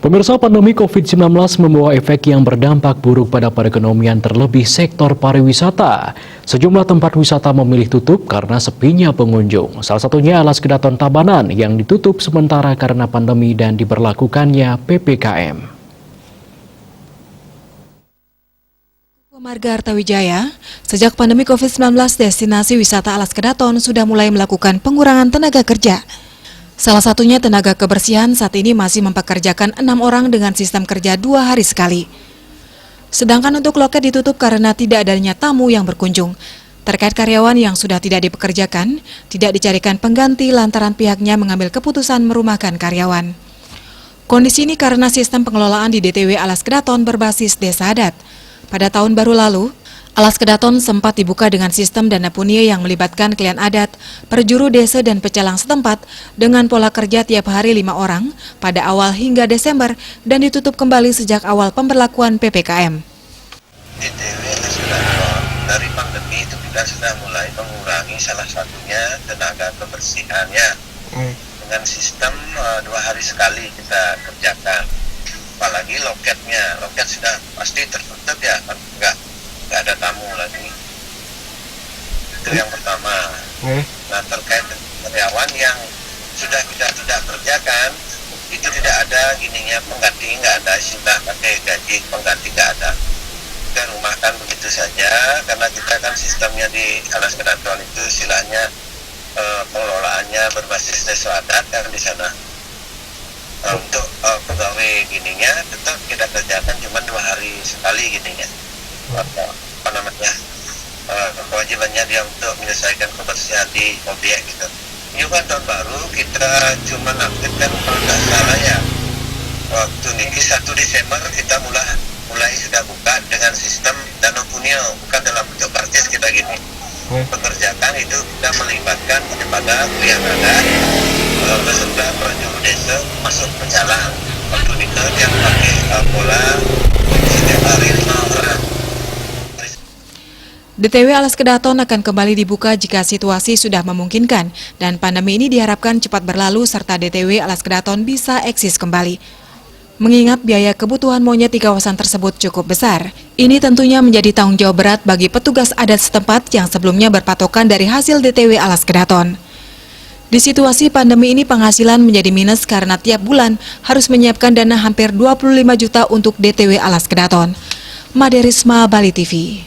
Pemirsa, pandemi COVID-19 membawa efek yang berdampak buruk pada perekonomian, terlebih sektor pariwisata. Sejumlah tempat wisata memilih tutup karena sepinya pengunjung. Salah satunya Alas Kedaton Tabanan yang ditutup sementara karena pandemi dan diberlakukannya PPKM. Marga Artawijaya, sejak pandemi COVID-19, destinasi wisata Alas Kedaton sudah mulai melakukan pengurangan tenaga kerja. Salah satunya tenaga kebersihan saat ini masih mempekerjakan 6 orang dengan sistem kerja 2 hari sekali. Sedangkan untuk loket ditutup karena tidak adanya tamu yang berkunjung. Terkait karyawan yang sudah tidak dipekerjakan, tidak dicarikan pengganti lantaran pihaknya mengambil keputusan merumahkan karyawan. Kondisi ini karena sistem pengelolaan di DTW Alas Kedaton berbasis desa adat. Pada tahun baru lalu, Alas Kedaton sempat dibuka dengan sistem dana punia yang melibatkan klien adat, perjuru desa dan pecalang setempat dengan pola kerja tiap hari 5 orang pada awal hingga Desember dan ditutup kembali sejak awal pemberlakuan PPKM. DTW Alas Kedaton dari pandemi itu kita sudah mulai mengurangi salah satunya tenaga kebersihannya dengan sistem 2 hari sekali kita kerjakan. Apalagi loket sudah pasti tertutup ya, kan nggak ada tamu lagi. Itu yang pertama. Nah, terkait karyawan yang sudah kita tidak kerjakan, itu tidak ada gininya pengganti, nggak ada istilah pakai gaji pengganti, nggak ada. Kita rumahkan begitu saja karena kita kan sistemnya di Alas Kedaton itu istilahnya pengelolaannya berbasis desa adat kan di sana. Untuk pegawai gininya tetap kita kerjakan cuma 2 hari sekali gininya. Apa namanya, kewajibannya dia untuk menyelesaikan kebersihan di objek gitu. Ini kan tahun baru kita cuma aktifkan kalau nggak salah ya waktu ini 1 Desember kita mulai sudah buka dengan sistem dana punia, bukan dalam bentuk karcis kita gini. Pekerjaan itu kita melibatkan kepada klien adat beserta perjuru desa masuk pecalang. Waktu itu yang pakai pola setiap hari 5 orang. DTW Alas Kedaton akan kembali dibuka jika situasi sudah memungkinkan dan pandemi ini diharapkan cepat berlalu serta DTW Alas Kedaton bisa eksis kembali. Mengingat biaya kebutuhan monyet di kawasan tersebut cukup besar, ini tentunya menjadi tanggung jawab berat bagi petugas adat setempat yang sebelumnya berpatokan dari hasil DTW Alas Kedaton. Di situasi pandemi ini penghasilan menjadi minus karena tiap bulan harus menyiapkan dana hampir 25 juta untuk DTW Alas Kedaton. Made Risma, Bali TV.